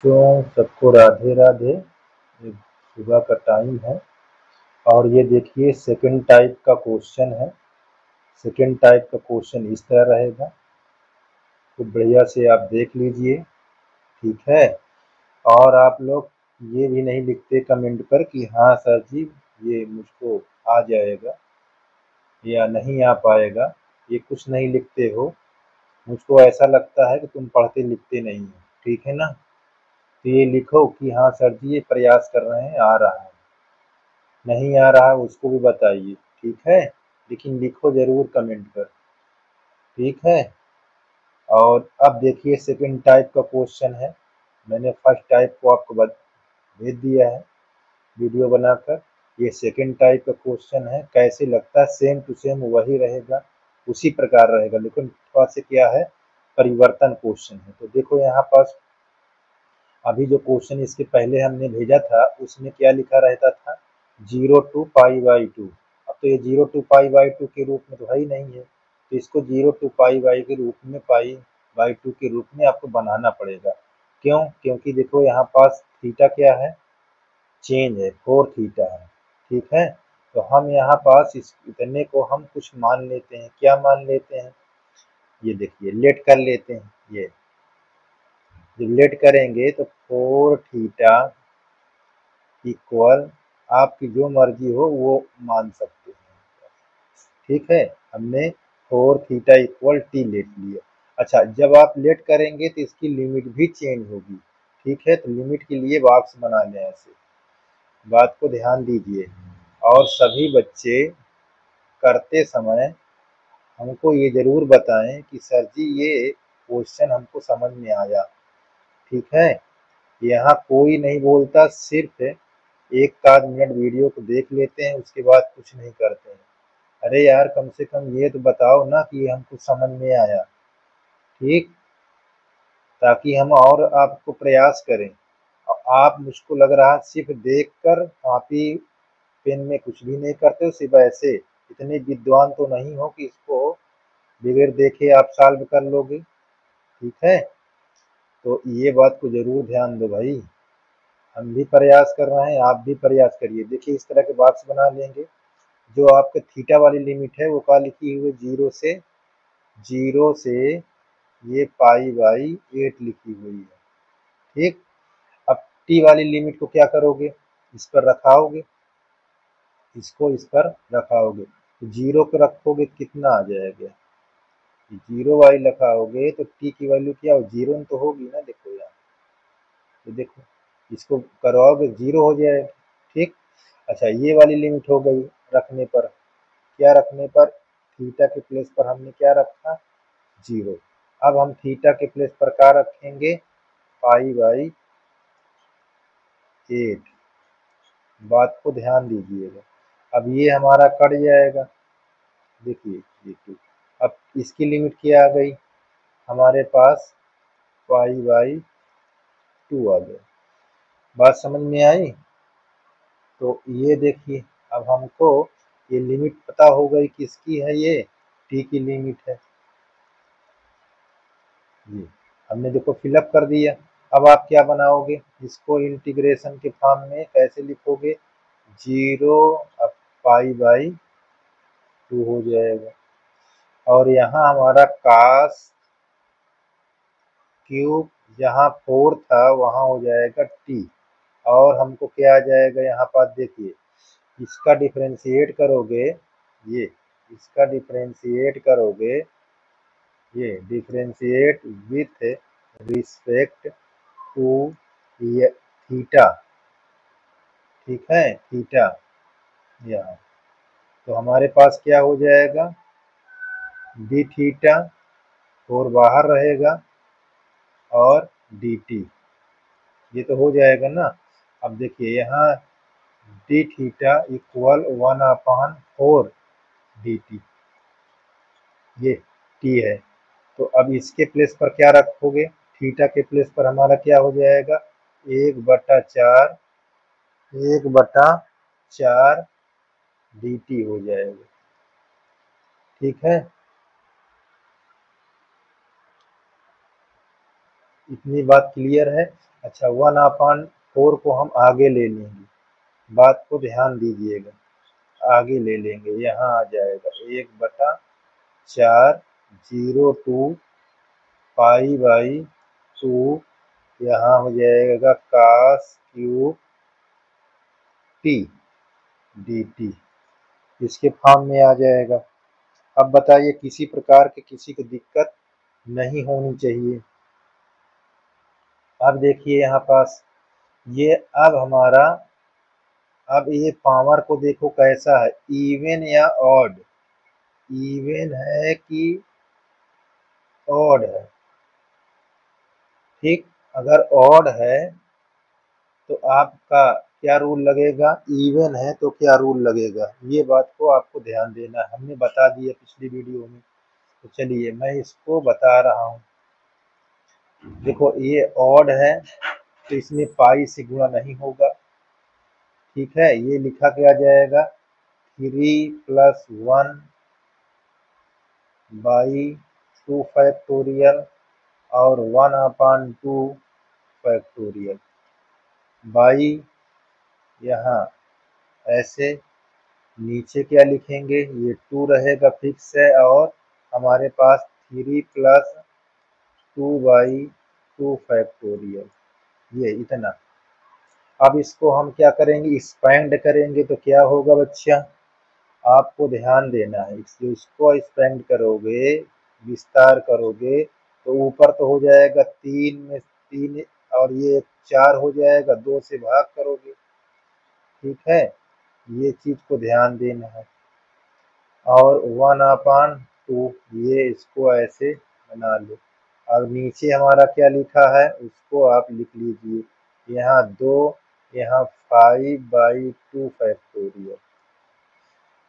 तो सबको राधे राधे। ये सुबह का टाइम है और ये देखिए सेकंड टाइप का क्वेश्चन है। सेकंड टाइप का क्वेश्चन इस तरह रहेगा, तो बढ़िया से आप देख लीजिए, ठीक है। और आप लोग ये भी नहीं लिखते कमेंट पर कि हाँ सर जी ये मुझको आ जाएगा या नहीं आ पाएगा, ये कुछ नहीं लिखते हो। मुझको ऐसा लगता है कि तुम पढ़ते लिखते नहीं हो, ठीक है ना। तो ये लिखो कि हाँ सर जी ये प्रयास कर रहे हैं, आ रहा है। नहीं आ रहा है उसको भी बताइए, ठीक है, लेकिन लिखो जरूर कमेंट पर, ठीक है। और अब देखिए सेकंड टाइप का क्वेश्चन है। मैंने फर्स्ट टाइप को आपको भेज दिया है वीडियो बनाकर। ये सेकंड टाइप का क्वेश्चन है, कैसे लगता है सेम टू सेम वही रहेगा, उसी प्रकार रहेगा, लेकिन थोड़ा सा क्या है परिवर्तन क्वेश्चन है। तो देखो यहाँ पास अभी जो क्वेश्चन इसके पहले हमने भेजा था उसमें क्या लिखा रहता था, 0 to π/2। अब तो ये 0 to π/2 के रूप में तो है ही नहीं है, तो इसको 0 to π के रूप में π/2 के रूप में आपको बनाना पड़ेगा। क्यों? क्योंकि देखो यहाँ पास थीटा क्या है, चेंज है, 4 थीटा है, ठीक है। तो हम यहाँ पास इस इतने को हम कुछ मान लेते हैं, क्या मान लेते हैं, ये देखिए लेट कर लेते हैं। ये जब लेट करेंगे तो 4 थीटा इक्वल आपकी जो मर्जी हो वो मान सकते हैं, ठीक है। हमने 4 थीटा इक्वल टी लेट लिया। अच्छा, जब आप लेट करेंगे तो इसकी लिमिट भी चेंज होगी, ठीक है। तो लिमिट के लिए बॉक्स बना लें ऐसे, बात को ध्यान दीजिए। और सभी बच्चे करते समय हमको ये जरूर बताएं कि सर जी ये क्वेश्चन हमको समझ में आया, ठीक है। यहाँ कोई नहीं बोलता, सिर्फ एक आध मिनट वीडियो को देख लेते हैं, उसके बाद कुछ नहीं करते हैं। अरे यार कम से कम ये तो बताओ ना कि ये हमको समझ में आया, ठीक, ताकि हम और आपको प्रयास करें। आप मुझको लग रहा है सिर्फ देखकर कॉपी पेन में कुछ भी नहीं करते हो, सिर्फ ऐसे, इतने विद्वान तो नहीं हो कि इसको बगैर देखे आप सॉल्व कर लोगे, ठीक है। तो ये बात को जरूर ध्यान दो भाई, हम भी प्रयास कर रहे हैं, आप भी प्रयास करिए। देखिए इस तरह के बॉक्स बना लेंगे। जो आपके थीटा वाली लिमिट है वो क्या लिखी हुई है, 0 से ये π/8 लिखी हुई है, ठीक। अब टी वाली लिमिट को क्या करोगे, इस पर रखाओगे, इसको इस पर रखाओगे, तो 0 को रखोगे कितना आ जाएगा, 0 रखाओगे तो टी की वैल्यू क्या हो, 0 तो होगी ना। देखो यार, तो देखो इसको करवाओगे 0 हो जाएगा, ठीक। अच्छा, ये वाली लिमिट हो गई रखने पर, क्या रखने पर, थीटा के प्लेस पर हमने क्या रखा, 0। अब हम थीटा के प्लेस पर क्या रखेंगे, π/8। बात को ध्यान दीजिएगा। अब ये हमारा कट जाएगा, देखिए ये 2। अब इसकी लिमिट क्या आ गई हमारे पास, π/2 आ गया। बात समझ में आई। तो ये देखिए अब हमको ये लिमिट पता हो गई, किसकी है, ये टी की लिमिट है, ये हमने देखो फिलअप कर दिया। अब आप क्या बनाओगे, इसको इंटीग्रेशन के फॉर्म में कैसे लिखोगे, 0 अब π/2 हो जाएगा। और यहाँ हमारा कास क्यूब, जहाँ 4 था वहाँ हो जाएगा टी। और हमको क्या आ जाएगा यहाँ पास, देखिए इसका डिफरेंशिएट करोगे, ये इसका डिफरेंशिएट करोगे, ये differentiate with respect to theta, ठीक है, थीटा यहाँ। तो हमारे पास क्या हो जाएगा, डी थीटा, 4 बाहर रहेगा, और डी टी, ये तो हो जाएगा ना। अब देखिए यहाँ D theta equal 1/4 D T, ये टी है। तो अब इसके प्लेस पर क्या रखोगे, थीटा के प्लेस पर हमारा क्या हो जाएगा, 1/4, 1/4 डी टी हो जाएगा, ठीक है। इतनी बात क्लियर है। अच्छा 1/4 को हम आगे ले लेंगे, बात को ध्यान दीजिएगा, आगे ले लेंगे, यहाँ आ जाएगा 1/4 0 to π/2, यहाँ हो जाएगा cos क्यूब t dt, इसके फॉर्म में आ जाएगा। अब बताइए किसी प्रकार की किसी को दिक्कत नहीं होनी चाहिए। अब देखिए यहाँ पास ये, अब हमारा, अब ये पावर को देखो कैसा है, इवन या ऑड, इवन है कि ऑड है। ठीक, अगर ऑड है तो आपका क्या रूल लगेगा, इवन है तो क्या रूल लगेगा, ये बात को आपको ध्यान देना है, हमने बता दिया पिछली वीडियो में। तो चलिए मैं इसको बता रहा हूँ। देखो ये ऑड है तो इसमें पाई से गुणा नहीं होगा, ठीक है, ये लिखा क्या जाएगा 3+1/2 फैक्टोरियल और 1/2 फैक्टोरियल बाई, यहाँ ऐसे नीचे क्या लिखेंगे, ये 2 रहेगा फिक्स है, और हमारे पास 3+2/2 फैक्टोरियल, ये इतना। अब इसको हम क्या करेंगे, एक्सपेंड करेंगे तो क्या होगा बच्चा, आपको ध्यान देना है, इसको एक्सपेंड करोगे, विस्तार करोगे तो ऊपर तो हो जाएगा 3 में 3, और ये 4 हो जाएगा, 2 से भाग करोगे, ठीक है, ये चीज को ध्यान देना है। और 1/2, ये इसको ऐसे बना लो। अब नीचे हमारा क्या लिखा है उसको आप लिख लीजिए, यहाँ 2, यहाँ 5/2 फैक्टोरियल,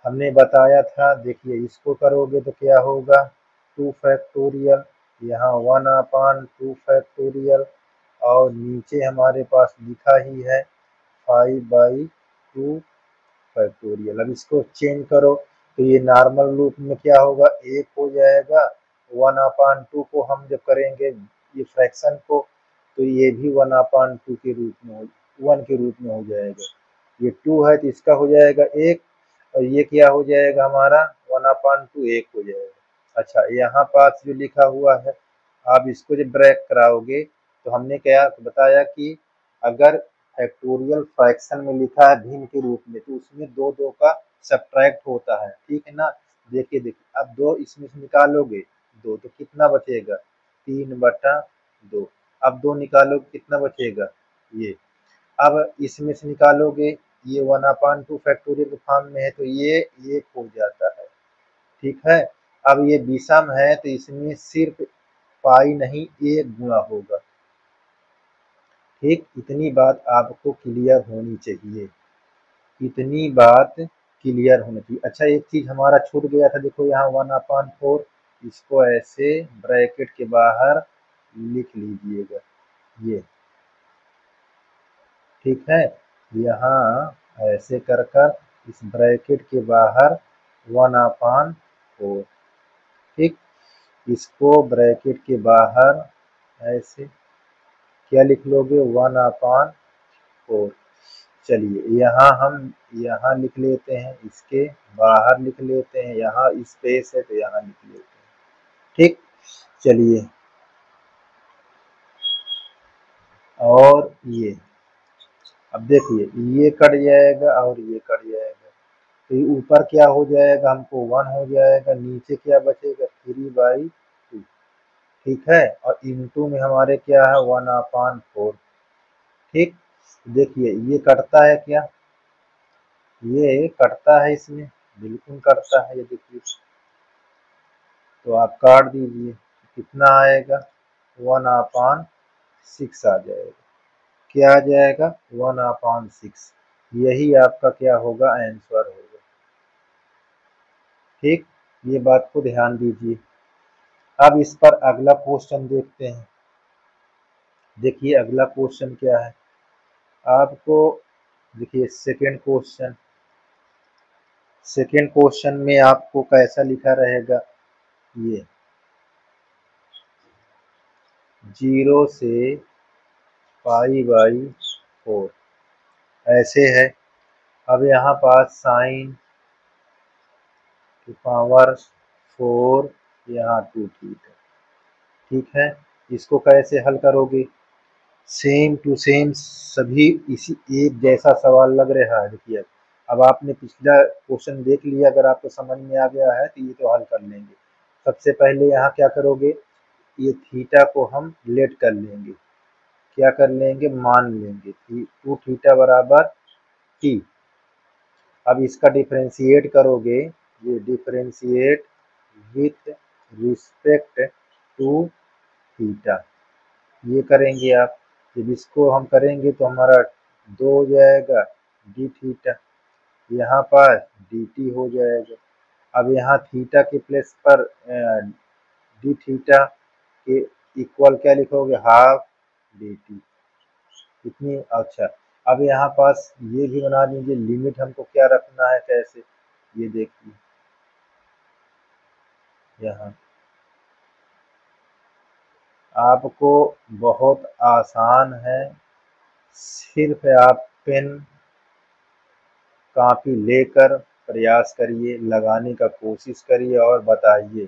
हमने बताया था। देखिए इसको करोगे तो क्या होगा 2 फैक्टोरियल, यहाँ 1/2 फैक्टोरियल, और नीचे हमारे पास लिखा ही है 5/2 फैक्टोरियल। अब इसको चेंज करो तो ये नॉर्मल रूप में क्या होगा, 1 हो जाएगा। 1/2 को हम जब करेंगे ये फ्रैक्शन को, तो ये भी 1/2 के रूप में 1 के रूप में हो जाएगा। ये 2 है तो इसका हो जाएगा 1, और ये क्या हो जाएगा हमारा 1/2 1 हो जाएगा। अच्छा यहाँ पास जो लिखा हुआ है, आप इसको जब ब्रेक कराओगे तो हमने क्या बताया कि अगर फैक्टोरियल फ्रैक्शन में लिखा है भिन्न के रूप में तो उसमें 2 का सब्ट्रैक्ट होता है, ठीक है ना। देखिए अब 2 इसमें से निकालोगे 2 तो कितना बचेगा 3/2, अब 2 निकालोगे कितना बचेगा ये, अब इसमें से निकालोगे ये 1/2 फैक्टोरियल के फॉर्म में है तो ये 1 हो जाता है, ठीक है। अब ये विषम है तो इसमें सिर्फ पाई नहीं 1 गुणा होगा, ठीक, इतनी बात आपको क्लियर होनी चाहिए, इतनी बात क्लियर होनी चाहिए। अच्छा एक चीज हमारा छूट गया था, देखो यहाँ 1/4, इसको ऐसे ब्रैकेट के बाहर लिख लीजिएगा, ये ठीक है, यहाँ ऐसे कर कर इस ब्रैकेट के बाहर 1/4, ठीक, इसको ब्रैकेट के बाहर ऐसे क्या लिख लोगे 1/4। चलिए यहाँ हम यहाँ लिख लेते हैं, इसके बाहर लिख लेते हैं, यहाँ स्पेस है तो यहाँ लिख लेते हैं, ठीक। चलिए और ये, अब देखिए ये कट जाएगा और ये कट जाएगा, तो ये ऊपर क्या हो जाएगा हमको 1 हो जाएगा, नीचे क्या बचेगा 3/2, ठीक है, और इनटू में हमारे क्या है 1/4, ठीक। देखिए ये कटता है क्या, ये कटता है, इसमें बिल्कुल कटता है, ये देखिए, तो आप काट दीजिए, कितना आएगा 1/6 आ जाएगा, क्या आ जाएगा 1/6, यही आपका क्या होगा आंसर होगा, ठीक, ये बात को ध्यान दीजिए। अब इस पर अगला क्वेश्चन देखते हैं। देखिए अगला क्वेश्चन क्या है आपको, देखिए सेकेंड क्वेश्चन में आपको कैसा लिखा रहेगा, ये 0 से पाई बाई 4 ऐसे है। अब यहाँ पास साइन की पावर 4 यहाँ 2 थीटा। ठीक है, इसको कैसे हल करोगे? सेम टू सेम सभी इसी एक जैसा सवाल लग रहा है। देखिए अब आपने पिछला क्वेश्चन देख लिया, अगर आपको समझ में आ गया है तो ये तो हल कर लेंगे। सबसे पहले यहाँ क्या करोगे, ये थीटा को हम लेट कर लेंगे, क्या कर लेंगे, मान लेंगे 2 थीटा बराबर टी। अब इसका डिफरेंशिएट करोगे, ये differentiate with respect to theta, ये करेंगे आप। जब इसको हम करेंगे तो हमारा 2 हो जाएगा डी थीटा, यहाँ पर डी टी हो जाएगा। अब यहाँ थीटा के प्लेस पर डी थीटा के इक्वल क्या लिखोगे, हाफ डी टी। इतनी अच्छा। अब यहाँ पास ये भी बना दीजिए, लिमिट हमको क्या रखना है कैसे, ये देखिए यहाँ आपको बहुत आसान है, सिर्फ आप पेन कॉपी लेकर प्रयास करिए, लगाने का कोशिश करिए और बताइए।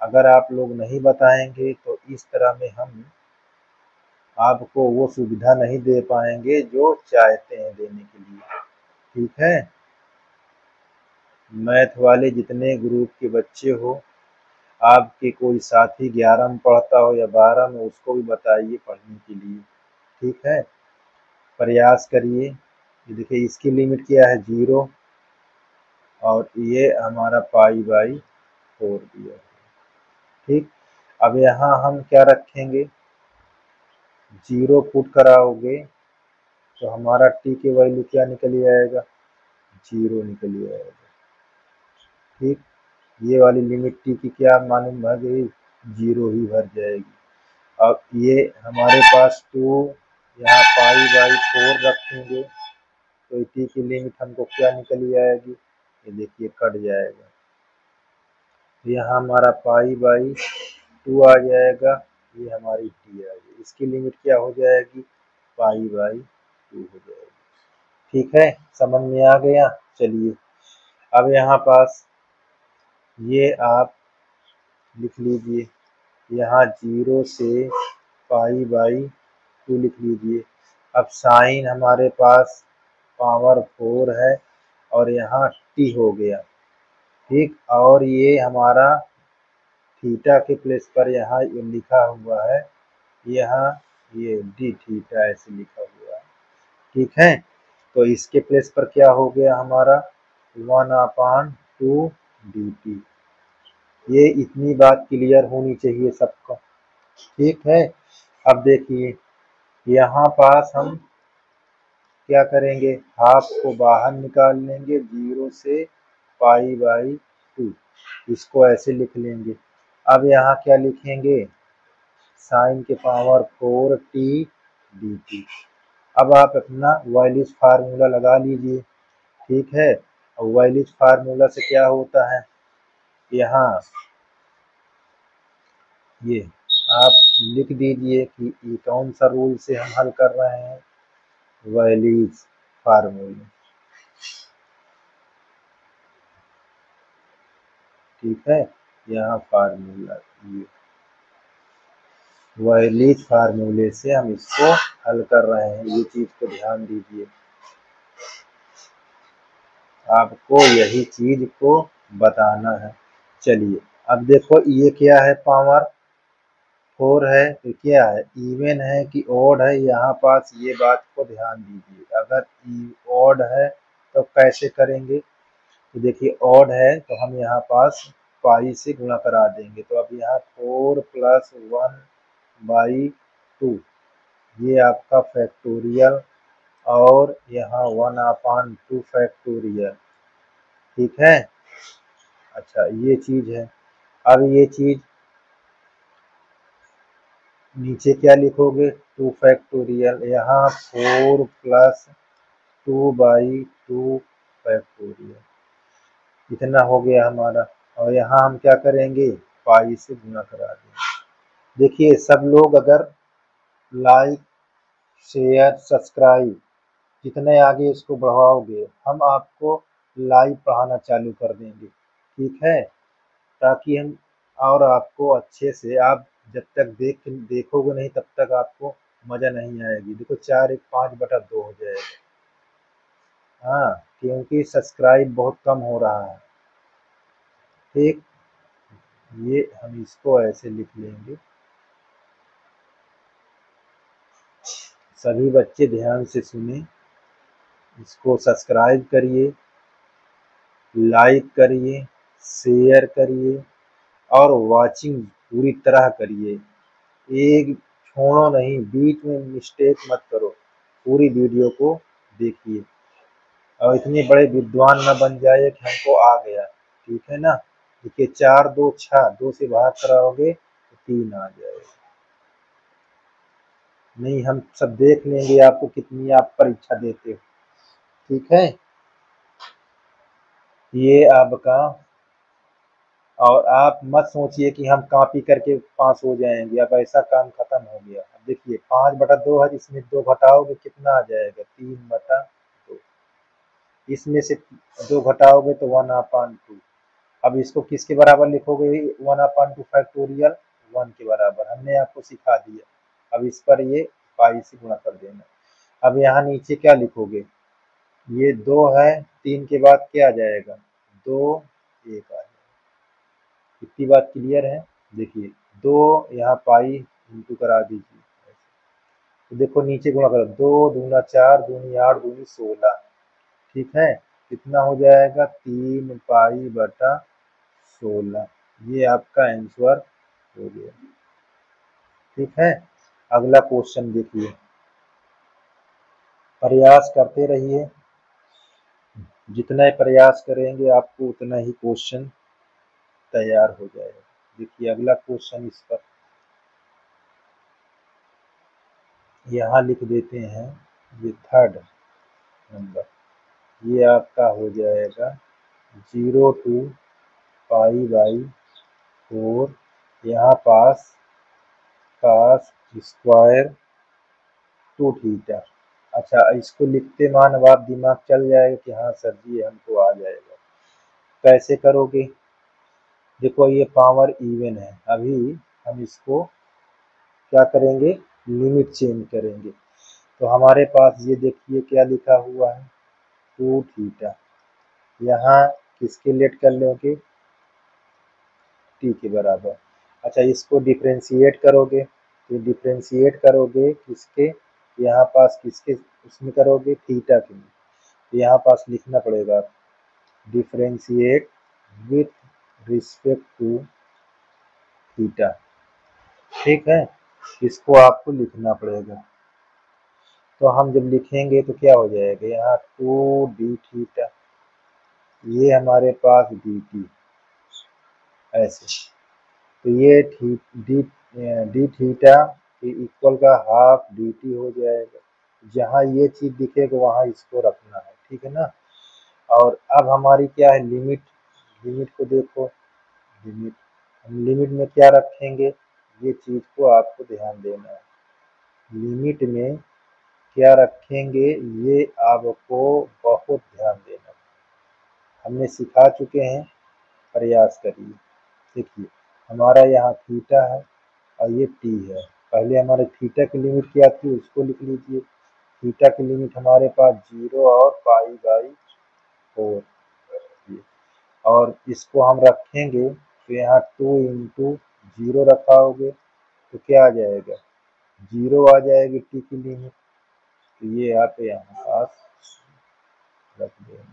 अगर आप लोग नहीं बताएंगे तो इस तरह में हम आपको वो सुविधा नहीं दे पाएंगे जो चाहते हैं देने के लिए। ठीक है, मैथ वाले जितने ग्रुप के बच्चे हो, आपके कोई साथी 11 में पढ़ता हो या 12 में, उसको भी बताइए पढ़ने के लिए। ठीक है, प्रयास करिए। ये देखिए इसकी लिमिट क्या है, 0, और ये हमारा पाई बाई 4 दिया है। ठीक, अब यहाँ हम क्या रखेंगे, 0 पुट कराओगे तो हमारा टी की वैल्यू क्या निकल आएगा, 0 निकल आएगा। ठीक, ये वाली लिमिट टी की क्या मालूम भर गई, 0 ही भर जाएगी। अब ये हमारे पास 2 यहाँ पाई बाई 4 रखेंगे तो टी की लिमिट हमको क्या निकल आएगी, ये देखिए कट जाएगा। यहाँ हमारा पाई बाई 2 आ जाएगा, ये हमारी टी आ जाएगी, इसकी लिमिट क्या हो जाएगी, पाई बाई 2 हो जाएगी। ठीक है, समझ में आ गया। चलिए अब यहाँ पास ये आप लिख लीजिए, यहाँ 0 से पाई बाई 2 लिख लीजिए। अब साइन हमारे पास पावर 4 है और यहाँ टी हो गया। ठीक, और ये हमारा थीटा के प्लेस पर यहाँ ये लिखा हुआ है, यहाँ ये डी थीटा ऐसे लिखा हुआ है। ठीक है, तो इसके प्लेस पर क्या हो गया हमारा 1/2 डी टी। ये इतनी बात क्लियर होनी चाहिए सबको। ठीक है, अब देखिए यहाँ पास हम क्या करेंगे, हाफ को बाहर निकाल लेंगे, 0 से पाई बाई 2, इसको ऐसे लिख लेंगे। अब यहाँ क्या लिखेंगे, साइन के पावर 4 टी डी टी। अब आप अपना वायलिज फार्मूला लगा लीजिए। ठीक है, और वायलिज फार्मूला से क्या होता है, यहाँ ये आप लिख दीजिए कि ये कौन सा रूल से हम हल कर रहे हैं, वायलिज फार्मूला। ठीक है, यहाँ फार्मूला ये वायलिज फार्मूले से हम इसको हल कर रहे हैं, ये चीज को ध्यान दीजिए, आपको यही चीज को बताना है। चलिए अब देखो ये क्या है, पावर 4 है तो क्या है, इवन है कि ऑड है, यहाँ पास ये बात को ध्यान दीजिए। अगर ऑड है तो कैसे करेंगे, तो देखिए ऑड है तो हम यहाँ पास पाई से गुणा करा देंगे, तो अब यहाँ 4 + 1/2, ये आपका फैक्टोरियल, और यहाँ 1/2 फैक्टोरियल। ठीक है, अच्छा ये चीज है। अब ये चीज नीचे क्या लिखोगे, 2 फैक्टोरियल, यहाँ 4 + 2/2 फैक्टोरियल, इतना हो गया हमारा। और यहाँ हम क्या करेंगे, पाई से गुणा करा देंगे। देखिए सब लोग अगर लाइक शेयर, सब्सक्राइब, जितने आगे इसको बढ़ाओगे हम आपको लाइव पढ़ाना चालू कर देंगे, ठीक है। ताकि हम और आपको अच्छे से, आप जब तक देखोगे नहीं तब तक आपको मजा नहीं आएगी। देखो 4 1 5/2 हो जाएगा। हाँ, क्योंकि सब्सक्राइब बहुत कम हो रहा है। ठीक, ये हम इसको ऐसे लिख लेंगे। सभी बच्चे ध्यान से सुने, इसको सब्सक्राइब करिए, लाइक करिए, शेयर करिए और वॉचिंग पूरी तरह करिए। एक छोड़ो नहीं, बीच में मिस्टेक मत करो, पूरी वीडियो को देखिए और इतने बड़े विद्वान न बन जाए कि हमको आ गया, ठीक है ना। देखिए 4 2 6, 2 से भाग कराओगे तो 3 आ जाएगा। नहीं, हम सब देख लेंगे आपको कितनी आप परीक्षा देते हो, ठीक है। ये आपका, और आप मत सोचिए कि हम कॉपी करके पास हो जाएंगे, अब ऐसा काम खत्म हो गया। अब देखिए 5/2 है, इसमें 2 घटाओगे कितना आ जाएगा, 3/2। इसमें से 2 घटाओगे तो 1/2। अब इसको किसके बराबर लिखोगे, 1/2 फैक्टोरियल 1 के बराबर, हमने आपको सिखा दिया। अब इस पर ये पाई से गुणा कर देना। अब यहाँ नीचे क्या लिखोगे, ये 2 है, 3 के बाद क्या आ जाएगा, 2 1 आ जाएगा। इतनी बात क्लियर है। देखिए 2 यहाँ पाई इंटू करा दीजिए, तो देखो नीचे गुणा करो, 2 दूना 4, दूनी 8, दूनी 16, ठीक है। कितना हो जाएगा, 3 पाई/16। ये आपका आंसर हो गया, ठीक है। अगला क्वेश्चन देखिए, प्रयास करते रहिए, जितना प्रयास करेंगे आपको उतना ही क्वेश्चन तैयार हो जाएगा। देखिए अगला क्वेश्चन, इस पर यहाँ लिख देते हैं, ये 3rd नंबर, ये आपका हो जाएगा 0 to पाई/4, यहाँ पास cos स्क्वायर 2 थीटा। अच्छा, इसको लिखते मान अब आप दिमाग चल जाएगा कि हाँ सर जी हमको आ जाएगा। कैसे करोगे, देखो ये पावर इवन है, अभी हम इसको क्या करेंगे, लिमिट चेंज करेंगे। तो हमारे पास ये देखिए क्या लिखा हुआ है, 2 थीटा। यहाँ किसके लेट कर लोगे, टी के बराबर। अच्छा, इसको डिफ्रेंशिएट करोगे, तो डिफ्रेंशिएट करोगे किसके, यहाँ पास किसके उसमें करोगे, थीटा के लिए। तो यहाँ पास लिखना पड़ेगा differentiate with respect to theta, ठीक है। इसको आपको लिखना पड़ेगा। तो हम जब लिखेंगे तो क्या हो जाएगा, यहाँ 2d थीटा, ये हमारे पास dt, ऐसे। तो ये डी थीटा के इक्वल का हाफ dt हो जाएगा। जहाँ ये चीज दिखेगा वहाँ इसको रखना है, ठीक है ना। और अब हमारी क्या है लिमिट, लिमिट को देखो, लिमिट, हम लिमिट में क्या रखेंगे, ये चीज को आपको ध्यान देना है। लिमिट में क्या रखेंगे ये आपको बहुत ध्यान देना है, हमने सिखा चुके हैं, प्रयास करिए। देखिए हमारा यहाँ थीटा है और ये टी है। पहले हमारे थीटा की लिमिट क्या थी उसको लिख लीजिए। थीटा की लिमिट हमारे पास 0 और पाई/4, और इसको हम रखेंगे तो यहाँ 2 इंटू 0 रखाओगे तो क्या आ जाएगा, 0 आ जाएगी टी की लिमिट। तो ये आप यहाँ पास रख देंगे,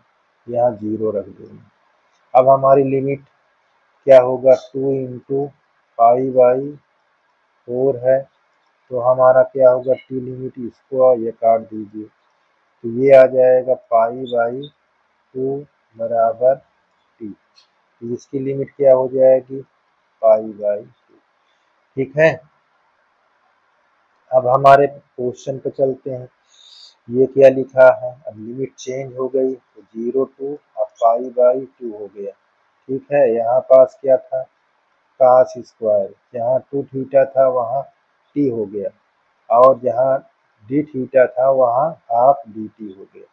यहाँ 0 रख देंगे। अब हमारी लिमिट क्या होगा, 2 इंटू पाई/4 है, तो हमारा क्या होगा टी लिमिट, इसको ये काट दीजिए, तो ये आ जाएगा पाई/2 बराबर टी। तो इसकी लिमिट क्या हो जाएगी, पाई/2, ठीक है। अब हमारे क्वेश्चन पे चलते हैं, ये क्या लिखा है, अब लिमिट चेंज हो गई तो 0 टू अब पाई/2 हो गया, ठीक है। यहाँ पास क्या था, cos स्क्वायर, जहाँ 2 थीटा था वहाँ टी हो गया, और जहाँ डी थीटा था वहाँ हाफ डी टी हो गया।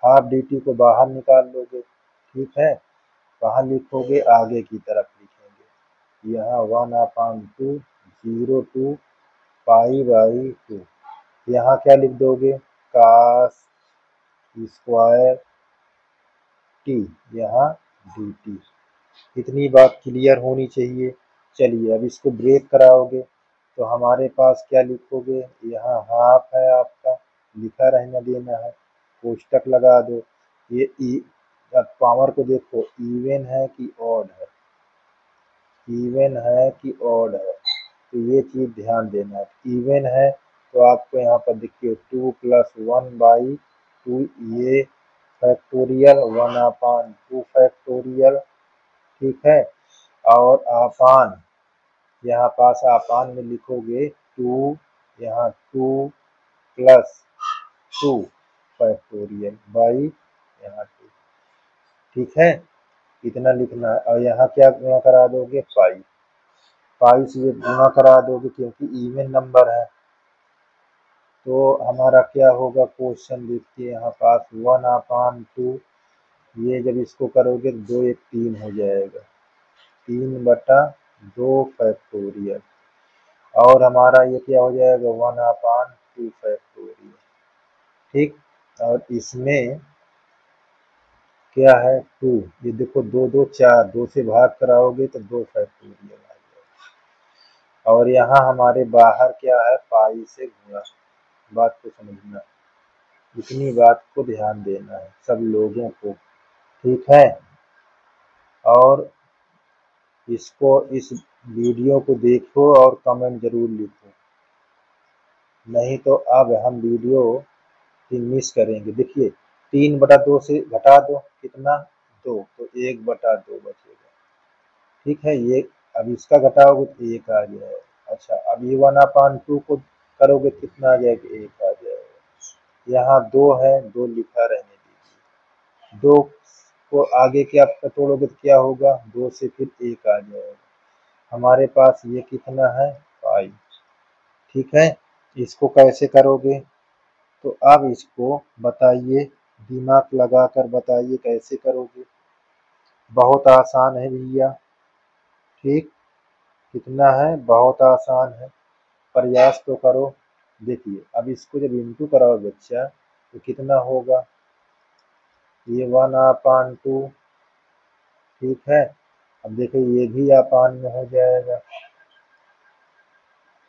हाफ डी टी को बाहर निकाल लोगे, ठीक है, कहाँ लिखोगे, आगे की तरफ लिखेंगे। यहाँ 1/2 0 to π/2। यहाँ क्या लिख दोगे, कास स्क्वायर टी, यहाँ डी टी। इतनी बात क्लियर होनी चाहिए। चलिए अब इसको ब्रेक कराओगे तो हमारे पास क्या लिखोगे, यहाँ हाफ है आपका, लिखा रहना देना है, कोष्टक लगा दो। ये अब पावर को देखो, इवन है कि ऑड है, इवन है कि ऑड है, तो ये चीज ध्यान देना है। इवन है तो आपको यहाँ पर देखिए 2 + 1/2, ये फैक्टोरियल 1/2 फैक्टोरियल, ठीक है। और आपान, यहाँ पास आपान में लिखोगे 2, यहाँ 2 + 2 फैक्टोरियल बाई यहाँ 2, ठीक है, इतना लिखना है। और यहाँ क्या गुणा करा दोगे, पाई, पाई से गुणा करा दोगे क्योंकि इवन नंबर है। तो हमारा क्या होगा, क्वेश्चन देखिए यहाँ पास 1/2, ये जब इसको करोगे 2 1 3 हो जाएगा, 3/2 फैक्टोरियल। और हमारा ये क्या हो जाएगा, 1/2 फैक्टोरियल, ठीक। और इसमें क्या है 2, ये देखो 2 2 4, 2 से भाग कराओगे तो 2 फैक्टोरियल आ जाएगा। और यहाँ हमारे बाहर क्या है, पाई से गुणा। बात को समझना, इतनी बात को ध्यान देना है सब लोगों को, ठीक है। और इसको, इस वीडियो को देखो और कमेंट जरूर लिखो, नहीं तो अब हम वीडियो मिस करेंगे। देखिए 3/2 से घटा दो कितना, 2, तो 1/2 बचेगा, ठीक है। ये अब इसका घटाओगे तो 1 आ जाएगा। अच्छा अब ये 1/2 को करोगे कितना आ जाएगा, 1 आ जाएगा। यहाँ 2 है, 2 लिखा रहने दीजिए, 2 को आगे क्या तोड़ोगे तो क्या होगा, 2 से फिर 1 आ जाएगा। हमारे पास ये कितना है, पाई, ठीक है। इसको कैसे करोगे, तो अब इसको बताइए, दिमाग लगाकर बताइए कैसे करोगे। बहुत आसान है भैया, ठीक, कितना है, बहुत आसान है, प्रयास तो करो। देखिए अब इसको जब इंटू कराओ बच्चा तो कितना होगा, ये 1/2, ठीक है। अब देखिए ये भी अपान में हो जाएगा,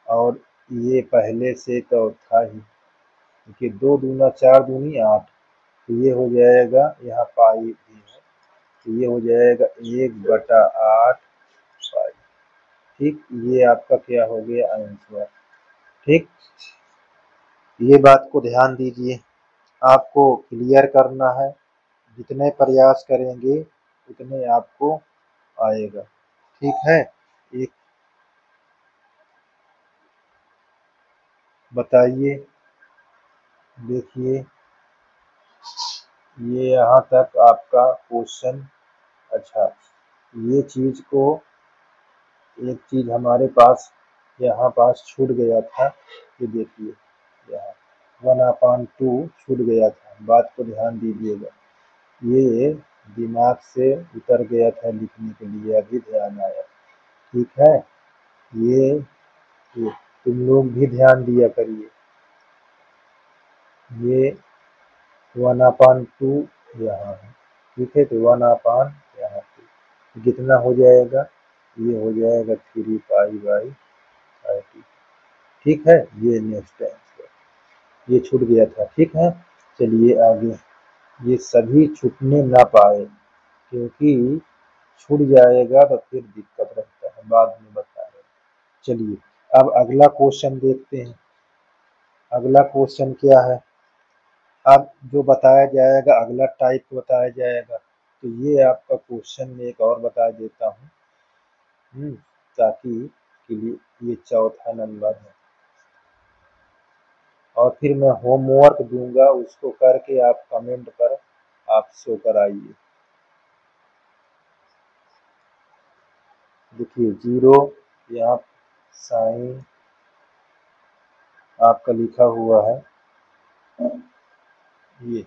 और ये पहले से तो था ही, क्योंकि 2 दूना 4 दूनी 8, तो ये हो जाएगा, यहाँ पाई भी है तो ये हो जाएगा 1/8 पाई, ठीक। ये आपका क्या हो गया, आंसर, ठीक। ये बात को ध्यान दीजिए, आपको क्लियर करना है, जितने प्रयास करेंगे उतने आपको आएगा, ठीक है। एक बताइए, देखिए ये यहाँ तक आपका क्वेश्चन। अच्छा ये चीज को, एक चीज हमारे पास यहाँ पास छूट गया था, ये देखिए यहाँ 1/2 छूट गया था, बात को ध्यान दीजिएगा, ये दिमाग से उतर गया था लिखने के लिए, अभी ध्यान आया, ठीक है। ये तुम लोग भी ध्यान दिया करिए, ये 1/2 यहाँ है, ठीक है, तो 1/, यहाँ पे कितना हो जाएगा, ये हो जाएगा 3π/2, ठीक है। ये नेक्स्ट आंसर, ये छूट गया था, ठीक है। चलिए आगे, ये सभी छूटने ना पाए, क्योंकि छूट जाएगा तो फिर दिक्कत रहता है, बाद में बता रहे। चलिए अब अगला क्वेश्चन देखते हैं। अगला क्वेश्चन क्या है, अब जो बताया जाएगा अगला टाइप बताया जाएगा, तो ये आपका क्वेश्चन में एक और बता देता हूँ, ताकि के लिए ये चौथा नंबर है, और फिर मैं होमवर्क दूंगा, उसको करके आप कमेंट पर आप शो कराइए। देखिए 0 यहाँ साइन आपका लिखा हुआ है, ये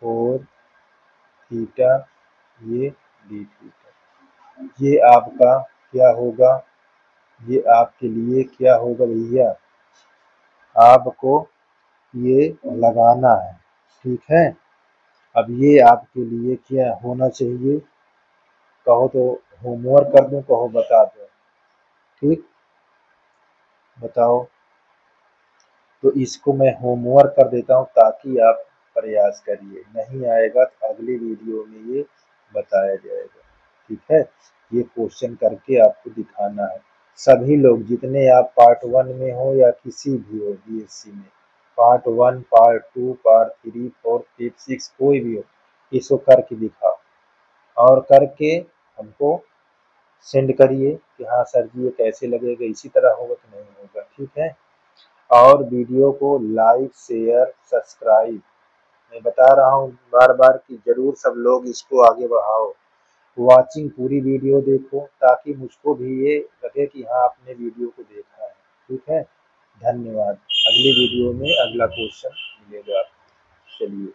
4 थीटा, ये डी थीटा। ये आपका क्या होगा, ये आपके लिए क्या होगा भैया, आपको ये लगाना है, ठीक है। अब ये आपके लिए क्या होना चाहिए, कहो तो होमवर्क कर दूं, कहो बता दो, ठीक, बताओ। तो इसको मैं होमवर्क कर देता हूँ ताकि आप प्रयास करिए, नहीं आएगा तो अगली वीडियो में ये बताया जाएगा, ठीक है। ये क्वेश्चन करके आपको दिखाना है। सभी लोग जितने आप पार्ट 1 में हो या किसी भी हो बीएससी में, पार्ट 1, पार्ट 2, पार्ट 3, 4, 5, 6 कोई भी हो, इसको करके दिखाओ और करके हमको सेंड करिए कि हाँ सर जी ये कैसे लगेगा, इसी तरह होगा तो नहीं होगा, ठीक है। और वीडियो को लाइक, शेयर, सब्सक्राइब मैं बता रहा हूँ बार बार कि जरूर सब लोग इसको आगे बढ़ाओ। वॉचिंग पूरी वीडियो देखो ताकि मुझको भी ये लगे कि हाँ आपने वीडियो को देखा है, ठीक है। धन्यवाद। अगली वीडियो में अगला क्वेश्चन मिलेगा। चलिए।